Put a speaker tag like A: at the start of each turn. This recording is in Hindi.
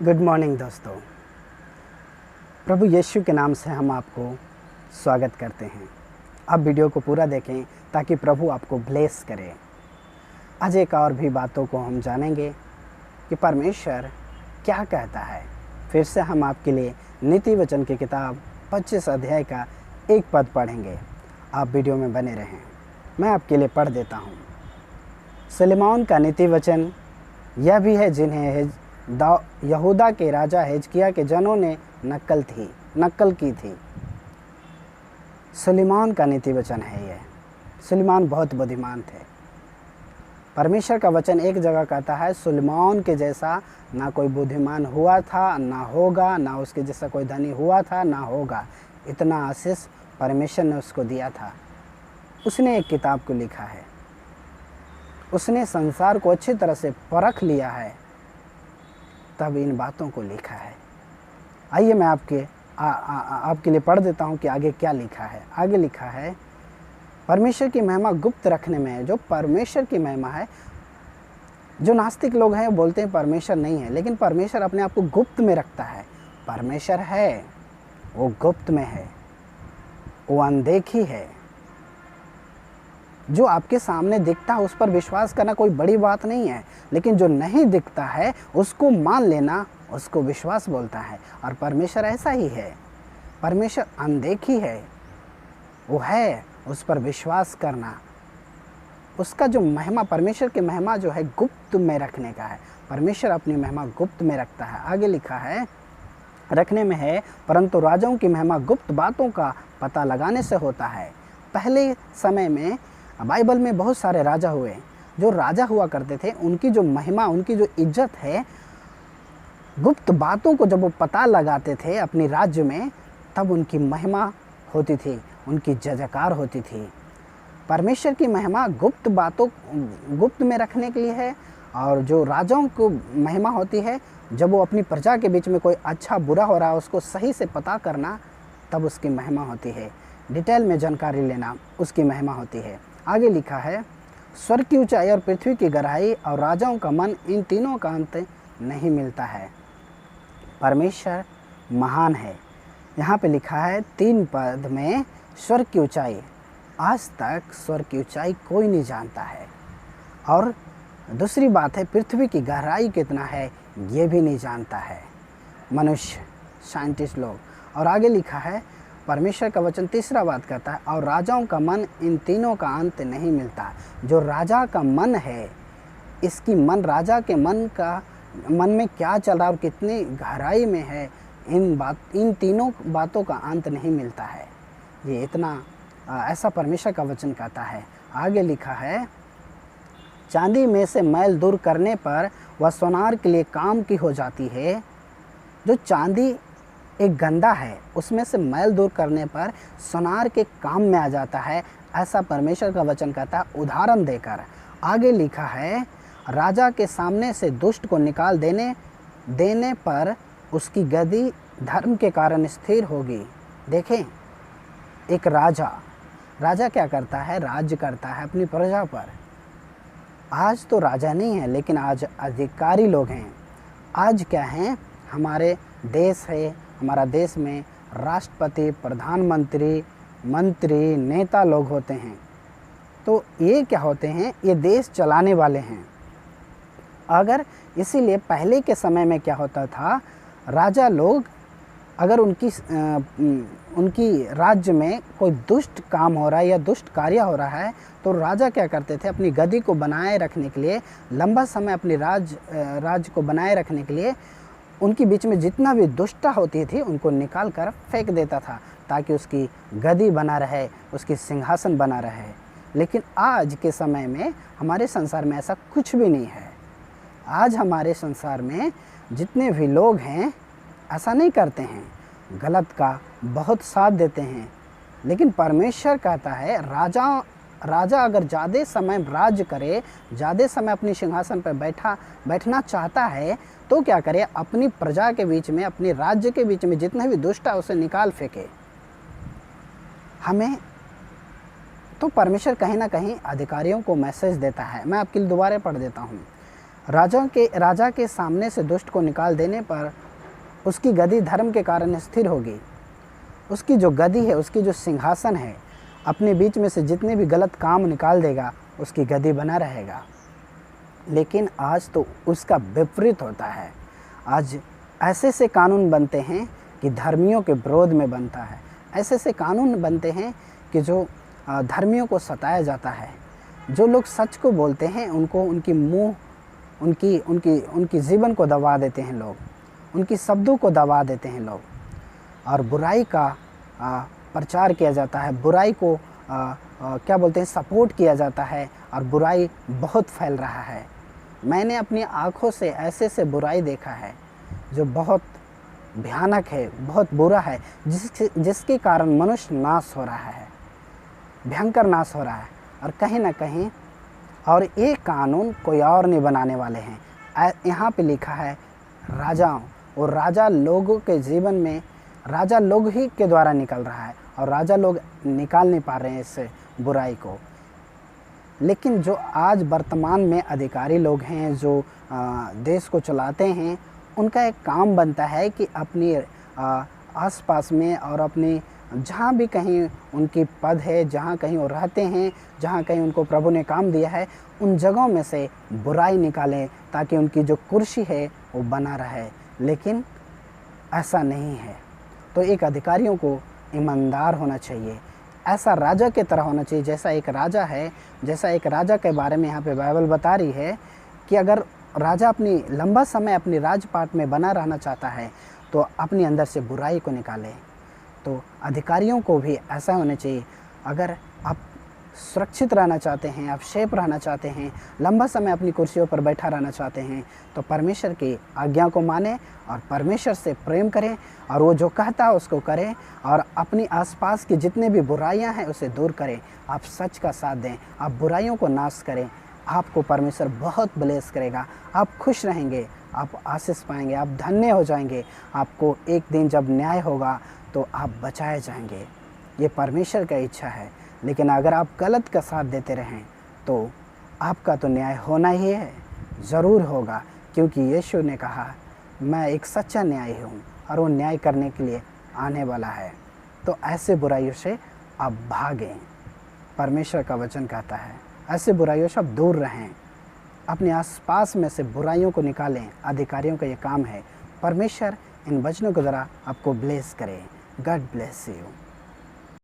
A: गुड मॉर्निंग दोस्तों। प्रभु यीशु के नाम से हम आपको स्वागत करते हैं। आप वीडियो को पूरा देखें ताकि प्रभु आपको ब्लेस करे। आज एक और भी बातों को हम जानेंगे कि परमेश्वर क्या कहता है। फिर से हम आपके लिए नीति वचन की किताब 25 अध्याय का एक पद पढ़ेंगे। आप वीडियो में बने रहें। मैं आपके लिए पढ़ देता हूँ। सुलेमान का नीति वचन यह भी है जिन्हें यहूदा के राजा हिजकिय्याह के जनों ने नकल की थी। सुलेमान का नीति वचन है यह। सुलेमान बहुत बुद्धिमान थे। परमेश्वर का वचन एक जगह कहता है सुलेमान के जैसा ना कोई बुद्धिमान हुआ था ना होगा, ना उसके जैसा कोई धनी हुआ था ना होगा। इतना आशीष परमेश्वर ने उसको दिया था। उसने एक किताब को लिखा है। उसने संसार को अच्छी तरह से परख लिया है, तब इन बातों को लिखा है। आइए मैं आपके लिए पढ़ देता हूँ कि आगे क्या लिखा है। आगे लिखा है परमेश्वर की महिमा गुप्त रखने में है। जो परमेश्वर की महिमा है, जो नास्तिक लोग हैं बोलते हैं परमेश्वर नहीं है, लेकिन परमेश्वर अपने आप को गुप्त में रखता है। परमेश्वर है, वो गुप्त में है, वो अनदेखी है। जो आपके सामने दिखता है उस पर विश्वास करना कोई बड़ी बात नहीं है, लेकिन जो नहीं दिखता है उसको मान लेना, उसको विश्वास बोलता है। और परमेश्वर ऐसा ही है। परमेश्वर अनदेखी है, वो है, उस पर विश्वास करना। उसका जो महिमा, परमेश्वर की महिमा जो है गुप्त में रखने का है। परमेश्वर अपनी महिमा गुप्त में रखता है। आगे लिखा है रखने में है, परंतु राजाओं की महिमा गुप्त बातों का पता लगाने से होता है। पहले समय में बाइबल में बहुत सारे राजा हुए। जो राजा हुआ करते थे उनकी जो महिमा, उनकी जो इज्जत है, गुप्त बातों को जब वो पता लगाते थे अपने राज्य में, तब उनकी महिमा होती थी, उनकी जयजयकार होती थी। परमेश्वर की महिमा गुप्त बातों गुप्त में रखने के लिए है। और जो राजाओं को महिमा होती है, जब वो अपनी प्रजा के बीच में कोई अच्छा बुरा हो रहा है उसको सही से पता करना, तब उसकी महिमा होती है। डिटेल में जानकारी लेना, उसकी महिमा होती है। आगे लिखा है स्वर्ग की ऊंचाई और पृथ्वी की गहराई और राजाओं का मन, इन तीनों का अंत नहीं मिलता है। परमेश्वर महान है। यहाँ पे लिखा है 3 पद में स्वर्ग की ऊंचाई। आज तक स्वर्ग की ऊंचाई कोई नहीं जानता है। और दूसरी बात है पृथ्वी की गहराई कितना है, ये भी नहीं जानता है मनुष्य, साइंटिस्ट लोग। और आगे लिखा है परमेश्वर का वचन तीसरा बात करता है और राजाओं का मन, इन तीनों का अंत नहीं मिलता। जो राजा का मन है, इसकी मन, राजा के मन में क्या चल रहा है और कितनी गहराई में है, इन तीनों बातों का अंत नहीं मिलता है। ये इतना ऐसा परमेश्वर का वचन कहता है। आगे लिखा है चांदी में से मैल दूर करने पर वह सोनार के लिए काम की हो जाती है। जो चांदी एक गंदा है, उसमें से मैल दूर करने पर सोनार के काम में आ जाता है। ऐसा परमेश्वर का वचन कहता है उदाहरण देकर। आगे लिखा है राजा के सामने से दुष्ट को निकाल देने पर उसकी गद्दी धर्म के कारण स्थिर होगी। देखें, एक राजा क्या करता है? राज्य करता है अपनी प्रजा पर। आज तो राजा नहीं है, लेकिन आज अधिकारी लोग हैं। आज क्या हैं? हमारे देश है, हमारा देश में राष्ट्रपति, प्रधानमंत्री, मंत्री, नेता लोग होते हैं। तो ये क्या होते हैं? ये देश चलाने वाले हैं। अगर इसीलिए पहले के समय में क्या होता था, राजा लोग अगर उनकी राज्य में कोई दुष्ट काम हो रहा है या दुष्ट कार्य हो रहा है, तो राजा क्या करते थे? अपनी गद्दी को बनाए रखने के लिए, लंबा समय अपनी राज्य को बनाए रखने के लिए, उनके बीच में जितना भी दुष्टता होती थी उनको निकाल कर फेंक देता था, ताकि उसकी गद्दी बना रहे, उसकी सिंहासन बना रहे। लेकिन आज के समय में हमारे संसार में ऐसा कुछ भी नहीं है। आज हमारे संसार में जितने भी लोग हैं ऐसा नहीं करते हैं, गलत का बहुत साथ देते हैं। लेकिन परमेश्वर कहता है राजा अगर ज़्यादा समय राज्य करे, ज़्यादा समय अपनी सिंहासन पर बैठना चाहता है, तो क्या करे? अपनी प्रजा के बीच में, अपने राज्य के बीच में जितना भी दुष्ट है उसे निकाल फेंके। हमें तो परमेश्वर कहीं ना कहीं अधिकारियों को मैसेज देता है। मैं आपके लिए दोबारा पढ़ देता हूँ। राजा के सामने से दुष्ट को निकाल देने पर उसकी गद्दी धर्म के कारण स्थिर होगी। उसकी जो गद्दी है, उसकी जो सिंहासन है, अपने बीच में से जितने भी गलत काम निकाल देगा उसकी गद्दी बना रहेगा। लेकिन आज तो उसका विपरीत होता है। आज ऐसे से कानून बनते हैं कि धर्मियों के विरोध में बनता है। ऐसे से कानून बनते हैं कि जो धर्मियों को सताया जाता है। जो लोग सच को बोलते हैं उनको उनकी मुंह उनकी जीवन को दबा देते हैं लोग, उनकी शब्दों को दबा देते हैं लोग, और बुराई का प्रचार किया जाता है, बुराई को क्या बोलते हैं, सपोर्ट किया जाता है, और बुराई बहुत फैल रहा है। मैंने अपनी आँखों से ऐसे से बुराई देखा है जो बहुत भयानक है, बहुत बुरा है, जिसके कारण मनुष्य नाश हो रहा है, भयंकर नाश हो रहा है। और कहीं ना कहीं और ये कानून कोई और नहीं बनाने वाले हैं। यहाँ पे लिखा है राजाओं, और राजा लोगों के जीवन में राजा लोग ही के द्वारा निकल रहा है, और राजा लोग निकाल नहीं पा रहे हैं इस बुराई को। लेकिन जो आज वर्तमान में अधिकारी लोग हैं, जो देश को चलाते हैं, उनका एक काम बनता है कि अपनी आसपास में और अपनी जहाँ भी कहीं उनकी पद है, जहाँ कहीं वो रहते हैं, जहाँ कहीं उनको प्रभु ने काम दिया है, उन जगहों में से बुराई निकालें ताकि उनकी जो कुर्सी है वो बना रहे। लेकिन ऐसा नहीं है। तो एक अधिकारियों को ईमानदार होना चाहिए, ऐसा राजा की तरह होना चाहिए जैसा एक राजा है। जैसा एक राजा के बारे में यहाँ पे बाइबल बता रही है कि अगर राजा अपनी लंबा समय अपनी राजपाट में बना रहना चाहता है तो अपने अंदर से बुराई को निकाले। तो अधिकारियों को भी ऐसा होना चाहिए। अगर आप सुरक्षित रहना चाहते हैं, आप सेफ रहना चाहते हैं, लंबा समय अपनी कुर्सियों पर बैठा रहना चाहते हैं, तो परमेश्वर की आज्ञा को माने और परमेश्वर से प्रेम करें, और वो जो कहता है उसको करें, और अपनी आसपास की जितने भी बुराइयां हैं उसे दूर करें। आप सच का साथ दें, आप बुराइयों को नाश करें। आपको परमेश्वर बहुत ब्लेस करेगा, आप खुश रहेंगे, आप आशीष पाएंगे, आप धन्य हो जाएंगे। आपको एक दिन जब न्याय होगा तो आप बचाए जाएंगे। ये परमेश्वर का इच्छा है। लेकिन अगर आप गलत का साथ देते रहें तो आपका तो न्याय होना ही है, ज़रूर होगा, क्योंकि यीशु ने कहा मैं एक सच्चा न्यायी हूँ और वो न्याय करने के लिए आने वाला है। तो ऐसे बुराइयों से आप भागें। परमेश्वर का वचन कहता है ऐसे बुराइयों से आप दूर रहें, अपने आसपास में से बुराइयों को निकालें। अधिकारियों का ये काम है। परमेश्वर इन वचनों के द्वारा आपको ब्लेस करे। God bless you.